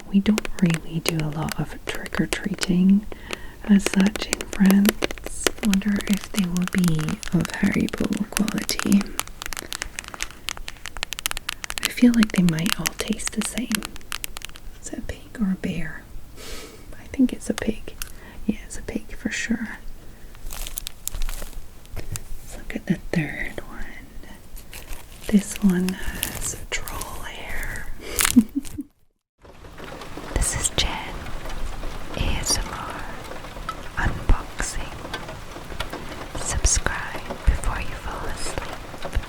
We don't really do a lot of trick-or-treating as such in France. I wonder if they will be of Haribo quality. I feel like they might all taste the same. Is it a pig or a bear? I think it's a pig. Yeah, it's a pig for sure. Let's look at the third one. This one has troll hair. This is Jen ASMR unboxing. Subscribe before you fall asleep.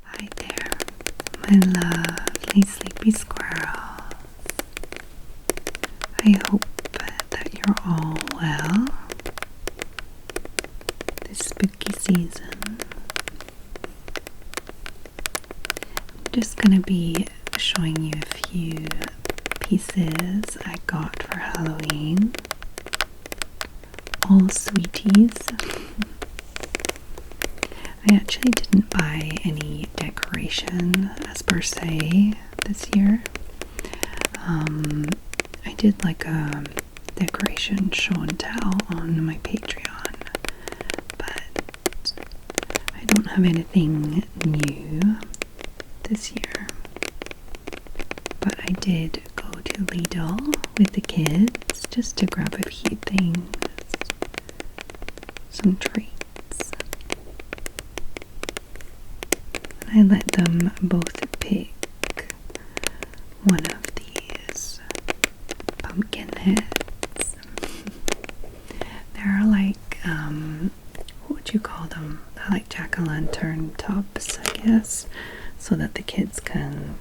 Hi there, my lovely sleepy squirrels. I hope that you're all well this spooky season. I'm just gonna be showing you a few pieces I got for Halloween. All sweeties. I actually didn't buy any decoration as per se this year. I did like a decoration show and tell on my Patreon, but I don't have anything new this year. But I did go to Lidl with the kids just to grab a few things, some treats. And I let them both pick one of these pumpkin heads. They're like, what would you call them? They're like jack-o'-lantern tubs, I guess, so that the kids can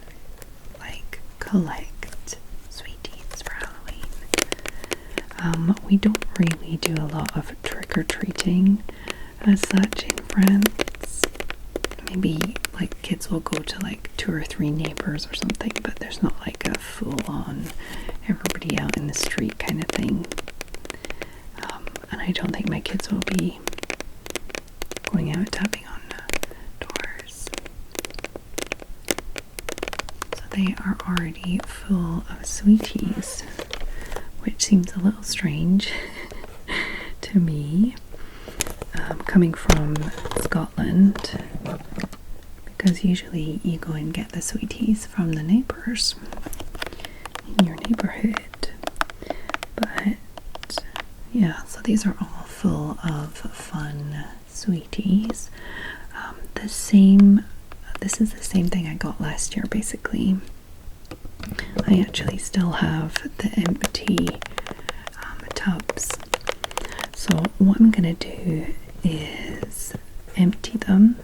like collect sweeties for Halloween. We don't really do a lot of trick-or-treating as such in France. Maybe like kids will go to like 2 or 3 neighbors or something, but there's not like a full-on everybody out in the street kind of thing. And I don't think my kids will be going out tapping on doors. So they are already full of sweeties, which seems a little strange to me, coming from Scotland, because usually you go and get the sweeties from the neighbours in your neighbourhood. But yeah, so these are all full of fun sweeties. This is the same thing I got last year basically. I actually still have the empty tubs. So what I'm gonna do is empty them.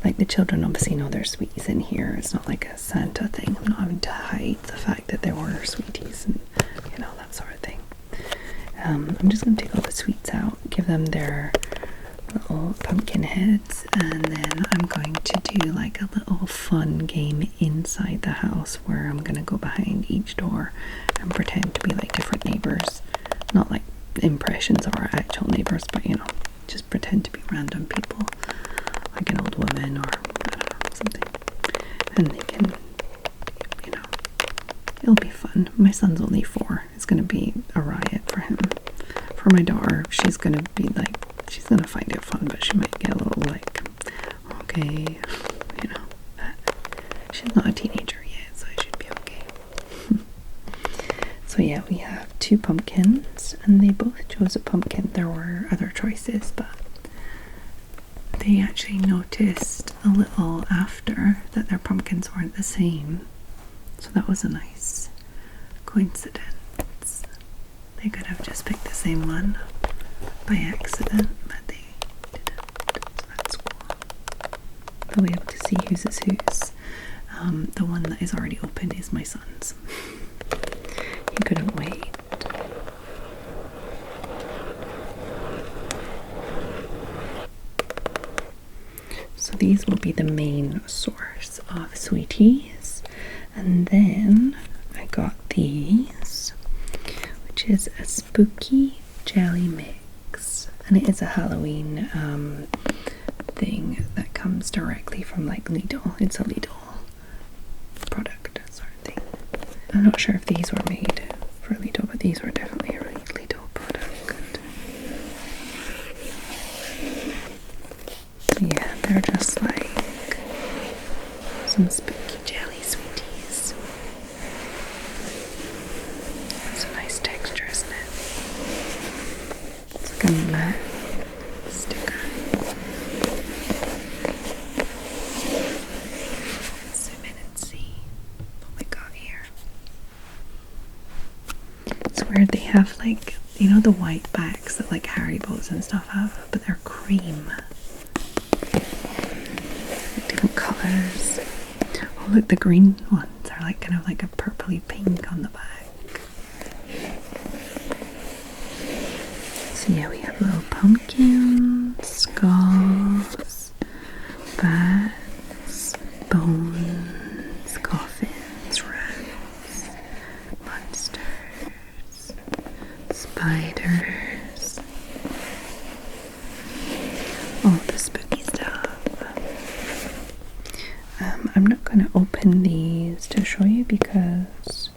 Like, the children obviously know there's sweeties in here. It's not like a Santa thing. I'm not having to hide the fact that there were sweeties and, you know, that sort of thing. I'm just going to take all the sweets out, give them their little pumpkin heads, and then I'm going to do like a little fun game inside the house where I'm going to go behind each door and pretend to be like different neighbors. Not like impressions of our actual neighbors, but, you know, just pretend to be random people, like an old woman or, I don't know, something. And they can, you know, it'll be fun. My son's only 4. It's going to be a riot for him. For my daughter, she's going to be like, she's going to find it fun, but she might get a little like, okay, you know. She's not a teenager yet, so it should be okay. So yeah, we have 2 pumpkins, and they both chose a pumpkin. There were other choices, but they actually noticed a little after that their pumpkins weren't the same. So that was a nice coincidence. They could have just picked the same one by accident, but they didn't. So that's cool. They'll be able to see whose is whose. The one that is already open is my son's. He couldn't wait. So these will be the main source of sweeties. And then I got these, which is a spooky jelly mix. And it is a Halloween thing that comes directly from like Lidl. It's a Lidl I'm not sure if these were made for Lidl, but these were definitely a Lidl product. Yeah, they're just like some spooky jelly sweeties. It's a nice texture, isn't it? It's like a matte sticker. Let's zoom in and see what we got here. It's weird, they have like, you know, the white backs that like Haribo's and stuff have, but they're cream. Like different colours. Oh look, the green ones are like kind of like a purpley pink on the back. So yeah, we have little pumpkins, skulls, bats, bones, coffins, rats, monsters, spiders, all the spooky stuff. I'm not going to open these to show you because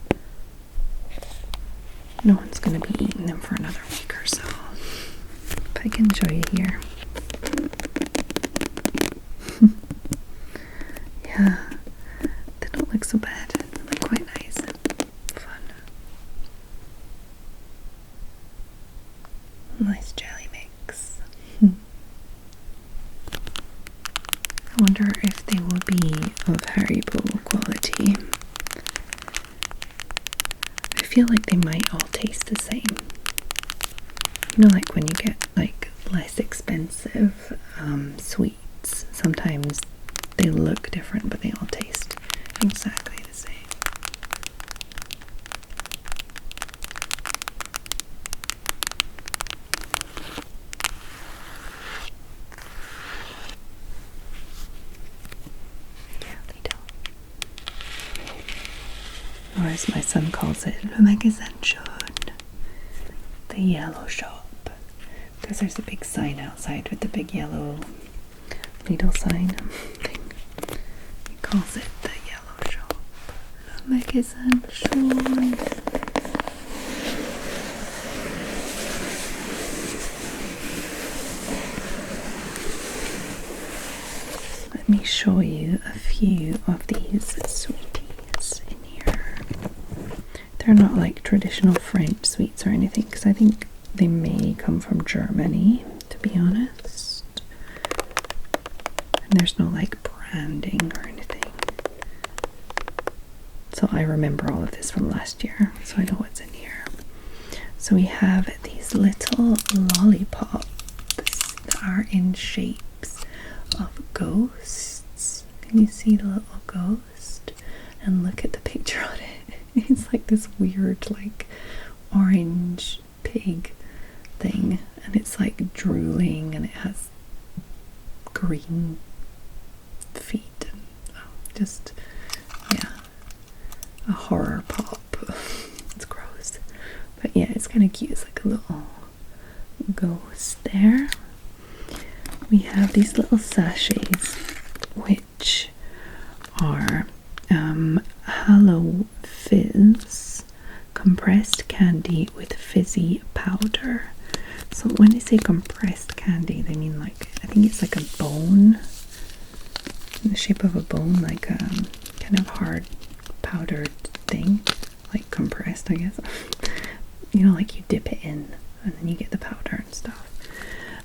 no one's going to be eating them for another week or so. But I can show you here. Yeah, they don't look so bad. They look quite nice and fun. Nice jelly mix. I wonder if they will be of Haribo quality. I feel like they might all taste the same. You know, like when you get like less expensive sweets, sometimes they look different but they all taste exactly the same. Or as my son calls it, the magazine, the yellow shop. Because there's a big sign outside with the big yellow Lidl sign thing. He calls it the yellow shop. The magazine shop. Let me show you a few of these sweeties in here. They're not like traditional French sweets or anything, because I think they may come from Germany, to be honest. And there's no like branding or anything. So I remember all of this from last year, so I know what's in here. So we have these little lollipops that are in shapes of ghosts. Can you see the little ghost? And look at the picture on it. It's like this weird like orange pig thing, and it's like drooling and it has green feet and just, yeah, a horror pop. It's gross, but yeah, it's kind of cute. It's like a little ghost there. We have these little sachets which are Hello Fizz compressed candy with fizzy powder. So when they say compressed candy, they mean like, I think it's like a bone, in the shape of a bone, like a kind of hard powdered thing, like compressed, I guess. You know, like you dip it in and then you get the powder and stuff.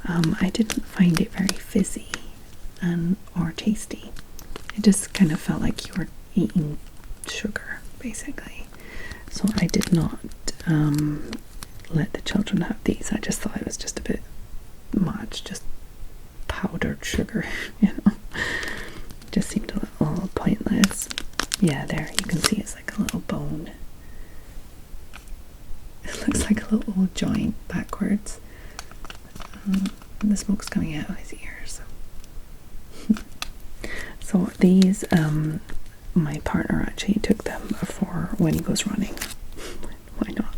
I didn't find it very fizzy or tasty. It just kind of felt like you were eating sugar, basically. So I did not let the children have these. I just thought it was just a bit much, just powdered sugar, you know. It just seemed a little pointless. Yeah, there, you can see it's like a little bone. It looks like a little joint backwards. The smoke's coming out of his ears. So these, my partner actually took them for when he goes running. Why not?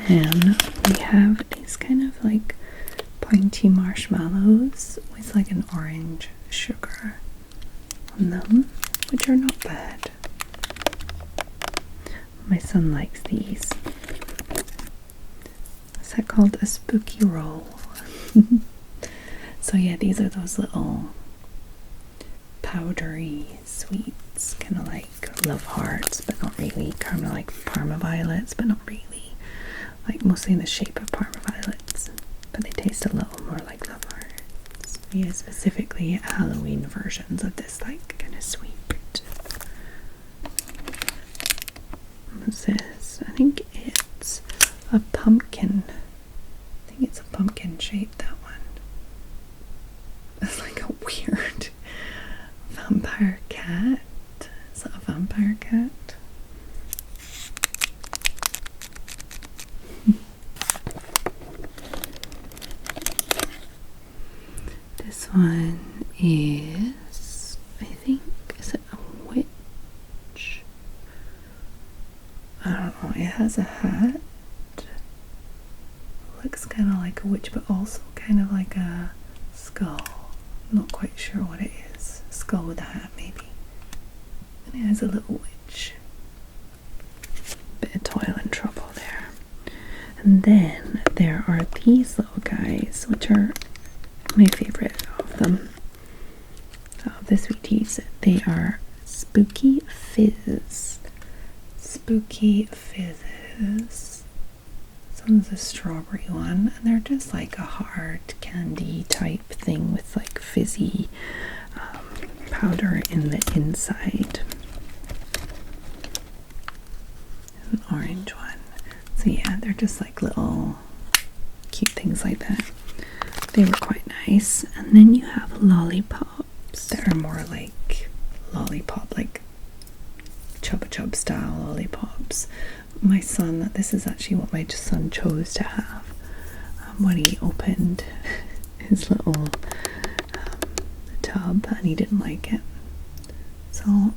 And then we have these kind of like pointy marshmallows with like an orange sugar on them, which are not bad. My son likes these. Is that called a spooky roll? So yeah, these are those little powdery sweets, kind of like love hearts, but not really. Kind of like Parma violets, but not really. Like mostly in the shape of Parma violets, but they taste a little more like love hearts. Yeah, specifically Halloween versions of this, like kind of sweet. What's this? I think it's a pumpkin. I think it's a pumpkin shape, that one. It's like a weird vampire cat. Is that a vampire cat? This one is, I think, is it a witch? I don't know, it has a hat. Looks kind of like a witch, but also kind of like a skull. Not quite sure what it is. A skull with a hat, maybe. And it has a little witch. Bit of toil and trouble there. And then there are these little guys, which are my favorite of them. Of the sweeties. They are Spooky Fizz. Spooky Fizzes. This one's a strawberry one, and they're just like a hard candy type thing with like fizzy powder in the inside. An orange one. So yeah, they're just like little cute things like that. They were quite nice. And then you have lollipops that are more like lollipop, like Chubba Chub style lollipops. My son, this is actually what my son chose to have when he opened his little tub, and he didn't like it. So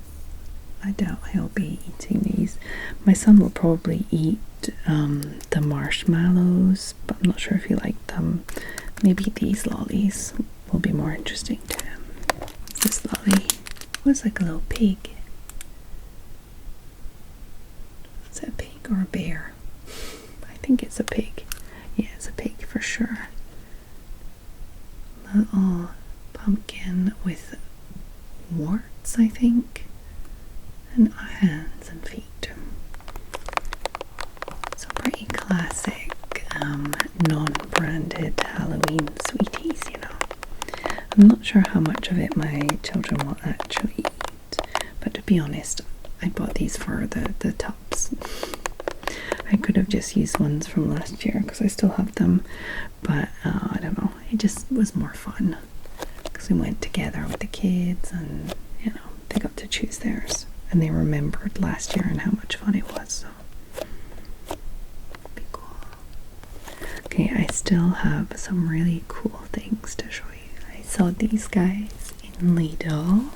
I doubt he'll be eating these. My son will probably eat the marshmallows, but I'm not sure if he liked them. Maybe these lollies will be more interesting to him. This lolly was like a little pig. Is it a pig or a bear? I think it's a pig. Yeah, it's a pig for sure. Little pumpkin with warts, I think, and hands and feet. So pretty classic, non-branded Halloween sweeties, you know. I'm not sure how much of it my children will actually eat, but to be honest, I bought these for the tubs. I could have just used ones from last year because I still have them, but I don't know, it just was more fun because we went together with the kids, and you know, they got to choose theirs, and they remembered last year and how much fun it was, so be cool. Okay, I still have some really cool things to show you. I saw these guys in Lidl.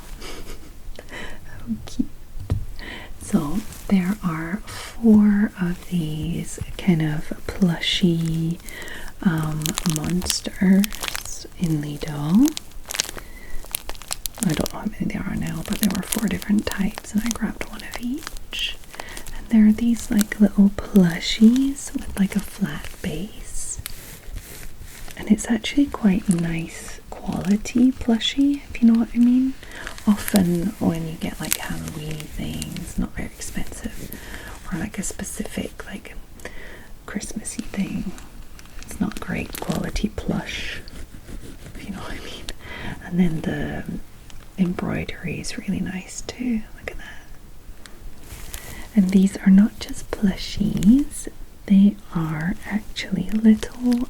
How cute. So there are 4 of these kind of plushy monsters in Lidl. I don't know how many there are now, but there were 4 different types, and I grabbed one of each. And there are these like little plushies with like a flat base, and it's actually quite nice quality plushie, if you know what I mean. Often when you get like Halloween things, not very expensive, or like a specific like Christmassy thing, it's not great quality plush, if you know what I mean. And then the embroidery is really nice too. Look at that. And these are not just plushies, they are actually little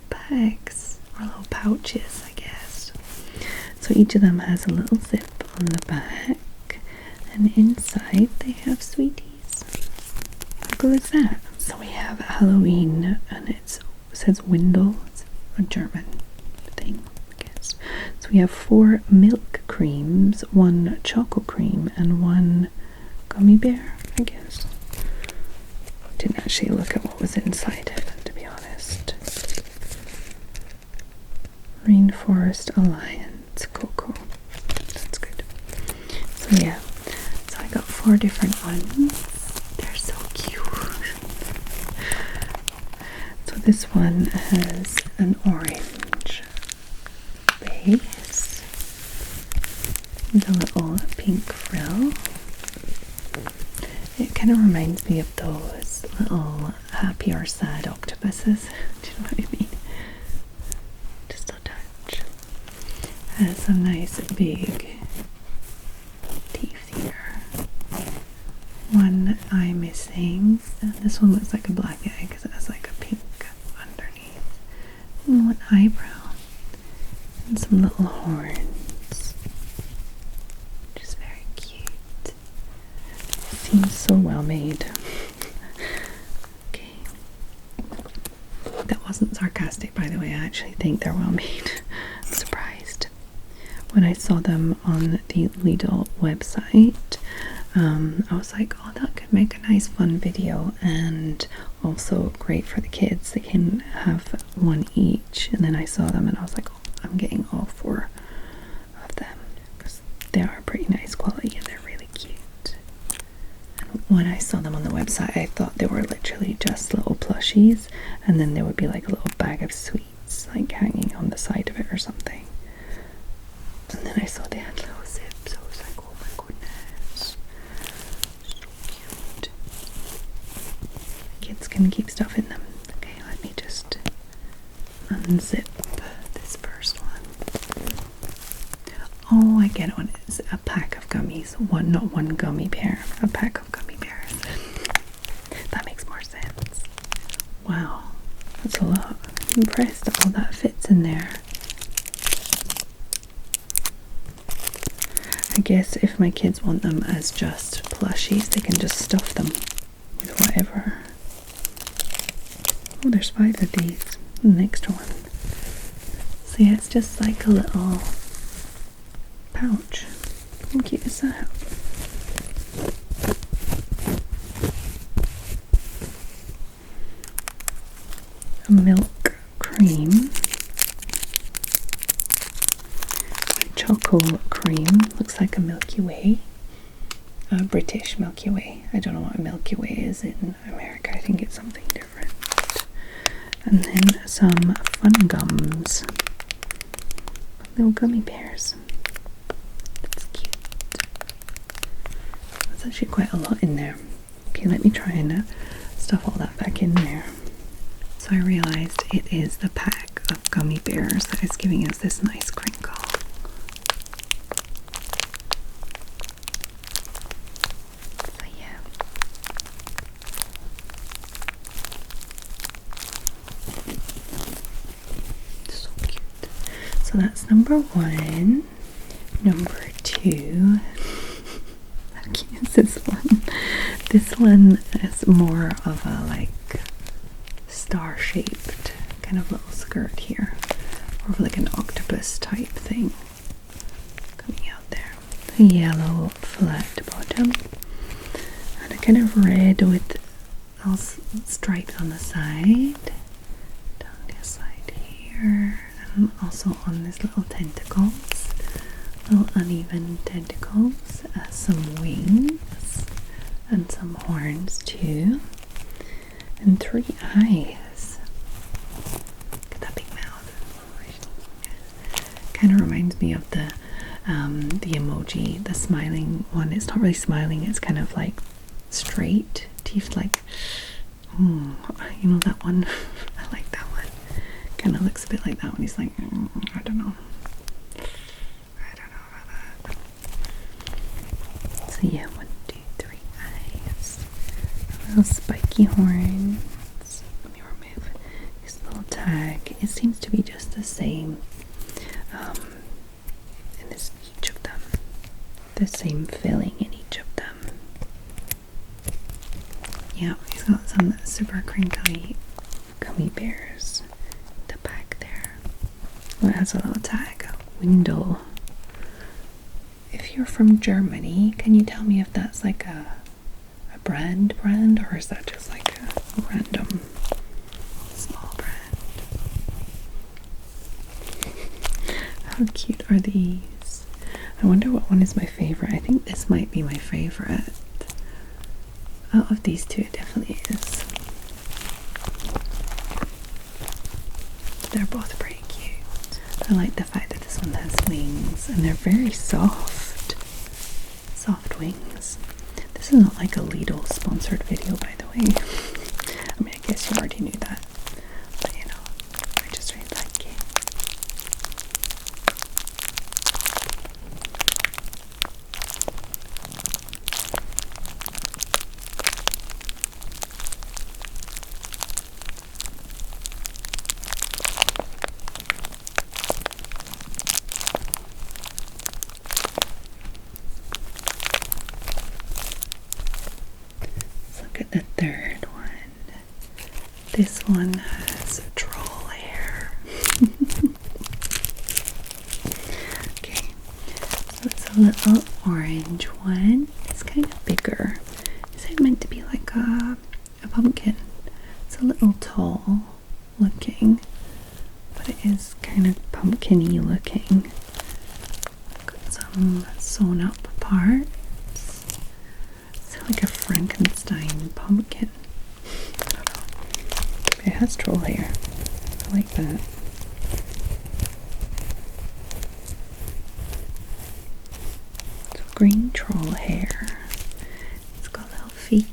bags or little pouches, I guess. So each of them has a little zip on the back, and inside they have sweeties. How cool is that? So we have Halloween, and it says Windle. It's a German thing, I guess. So we have 4 milk creams, 1 chocolate cream, and 1 gummy bear, I guess. Didn't actually look at what was inside it, to be honest. Rainforest Alliance cocoa. That's good. So yeah, so I got 4 different ones. They're this one has an orange base with a little pink frill. It kind of reminds me of those little happy or sad octopuses. Do you know what I mean? Just a touch. Has some nice big teeth here. One eye missing. And this one looks like a black eye because it has like a pink underneath. And one eyebrow. And some little horns. Just very cute. Seems so well made. Okay. That wasn't sarcastic, by the way. I actually think they're well made. I'm surprised. When I saw them on the Lidl website, I was like, oh, that could make a nice fun video and also great for the kids. They can have one each. And then I saw them and I was like, oh, I'm getting all 4 of them because they are pretty nice quality and they're really cute. And when I saw them on the website, I thought they were literally just little plushies, and then there would be like a little bag of sweets like hanging on the side of it or something. And then I saw they had little zips. I was like, oh my goodness, so cute. Kids can keep stuff in them. Okay, let me just unzip this first one. Oh, I get it. One is a pack of gummies. Not one gummy bear, a pack of gummy bears. That makes more sense. Wow, that's a lot. I'm impressed that all that fits in there. I guess if my kids want them as just plushies, they can just stuff them with whatever. Oh, there's 5 of these. The next one. So yeah, it's just like a little pouch. How cute is that? A milk cream. Choco cream. Looks like a Milky Way. A British Milky Way. I don't know what a Milky Way is in America. I think it's something different. And then some fun gums. Little gummy bears. That's cute. That's actually quite a lot in there. Okay, let me try and stuff all that back in there. So I realized it is the pack of gummy bears that is giving us this nice crinkle. So yeah. So cute. So that's number 1. Number 2. How cute is this one? This one is more of a like star-shaped kind of little skirt here, or like an octopus type thing coming out there. A yellow flat bottom and a kind of red with all stripes on the side, down this side here, and also on these little tentacles, little uneven tentacles, some wings and some horns too. And 3 eyes. Look at that big mouth. Kind of reminds me of the emoji, the smiling one. It's not really smiling, it's kind of like straight teeth, like, you know that one? I like that one. Kind of looks a bit like that one. He's like, I don't know. I don't know about that. So yeah, 1, 2, 3 eyes. Little spiky horns. Let me remove this little tag. It seems to be just the same in each of them. The same filling in each of them. Yeah, he's got some super crinkly gummy bears. The back there. Oh, it has a little tag. Windle. If you're from Germany, can you tell me if that's like a brand, or is that just like a random small brand? How cute are these? I wonder what one is my favorite. I think this might be my favorite. Out of these 2, it definitely is. they're both pretty cute. I like the fact that this one has wings and they're very soft. Soft wings. This is not like a Lidl sponsored video, by the way. I mean, I guess you already knew that. But you know, I just really like it. Look at the third one. This one has troll hair. Okay, so it's a little orange one. It's kind of bigger. Is it meant to be like a pumpkin? It's a little tall looking, but it is kind of pumpkin-y looking. Got some sewn up parts. Like a Frankenstein pumpkin. I don't know. It has troll hair. I like that. So green troll hair. It's got little feet.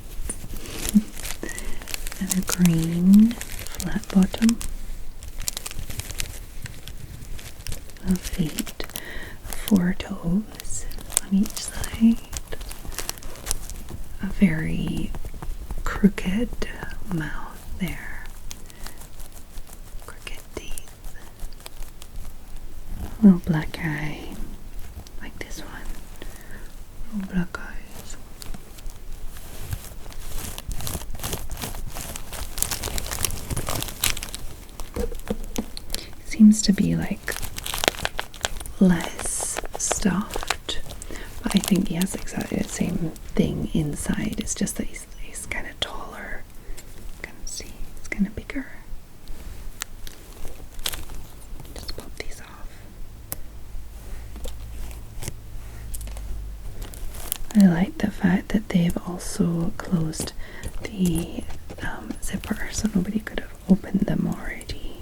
And a green flat bottom. Little feet. 4 toes on each side. A very crooked mouth there. Crooked teeth. A little black eye. Like this one. Little black eyes. Seems to be like less stuffed. But I think he has exactly the same thing inside. It's just that he's kind of taller. You can see he's kind of bigger. Just pop these off. I like the fact that they've also closed the zipper so nobody could have opened them already.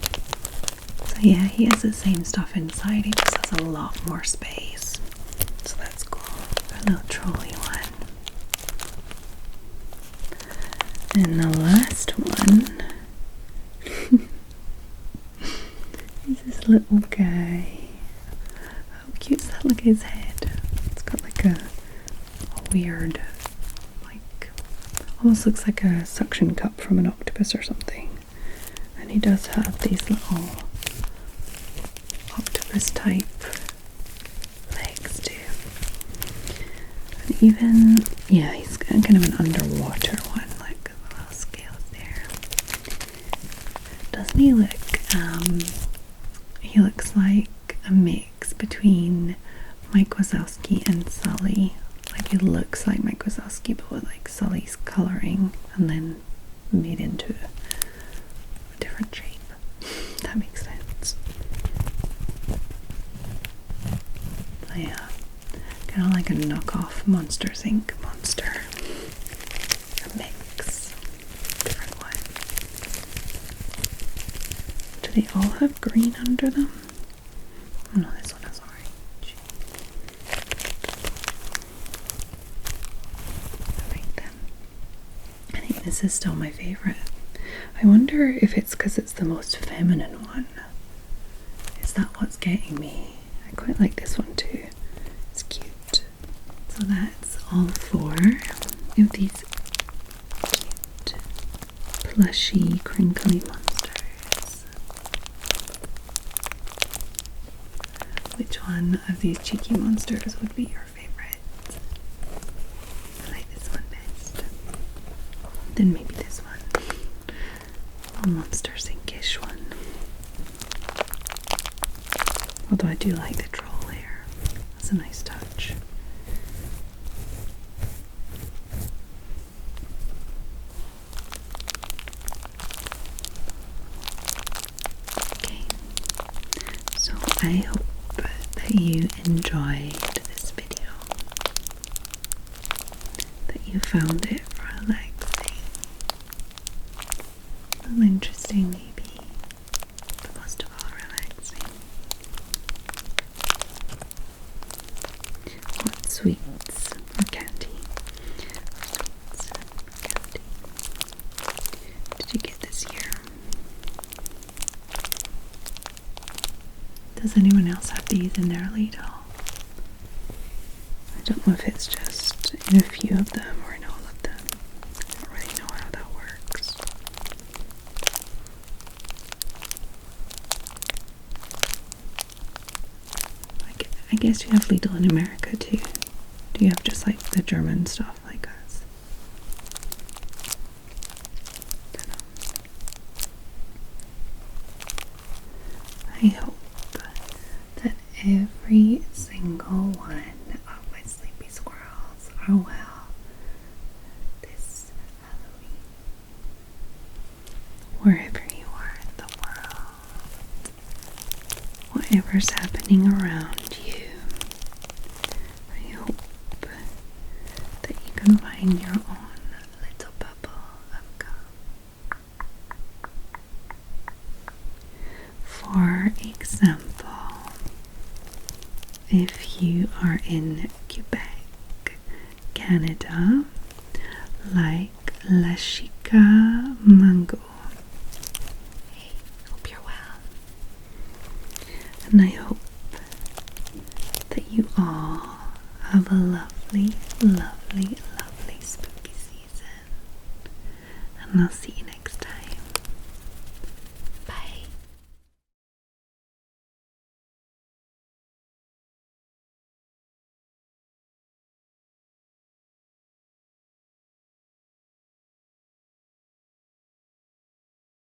So yeah, he has the same stuff inside. He just has a lot more space. So that's cool. A little trolley one. And the last one is this little guy. How cute is that? Look at his head. It's got like a weird, like, almost looks like a suction cup from an octopus or something. And he does have these little octopus type legs too. And even, yeah, he's kind of an underwater one, like the little scales there. Doesn't he look, he looks like a mix between Mike Wazowski and Sully. Like he looks like Mike Wazowski but with like Sully's colouring and then made into a different shape. That makes sense. So yeah, kind of like a knockoff Monsters Inc. monster. A mix. Different one. Do they all have green under them? Oh no, this one has orange. I like them. I think this is still my favourite. I wonder if it's because it's the most feminine one. Is that what's getting me? I quite like this one too. It's cute. So that's all 4 of these cute, plushy, crinkly monsters. Which one of these cheeky monsters would be your favorite? I like this one best. Then maybe this one. A Monsters Inc.-ish one. Although I do like the troll hair. That's a nice touch. Okay. So I hope that you enjoyed this video. That you found it relaxing. Interesting maybe, but most of sweets or candy. Sweets or candy. Did you get this year? Does anyone else have these in their Lidl? I don't know if it's just in a few of them or in all of them. I don't really know how that works. I guess you have Lidl in America too. Do you have just like the German stuff like us? I hope that every single one of my sleepy squirrels are well this Halloween. Wherever you are in the world, whatever's happening around you, I hope that you can find your own little bubble of calm. For example, if you are in Québec, Canada, like La Chica Mango. Hey, hope you're well. And I hope that you all have a lovely, lovely, lovely spooky season. And I'll see you next time.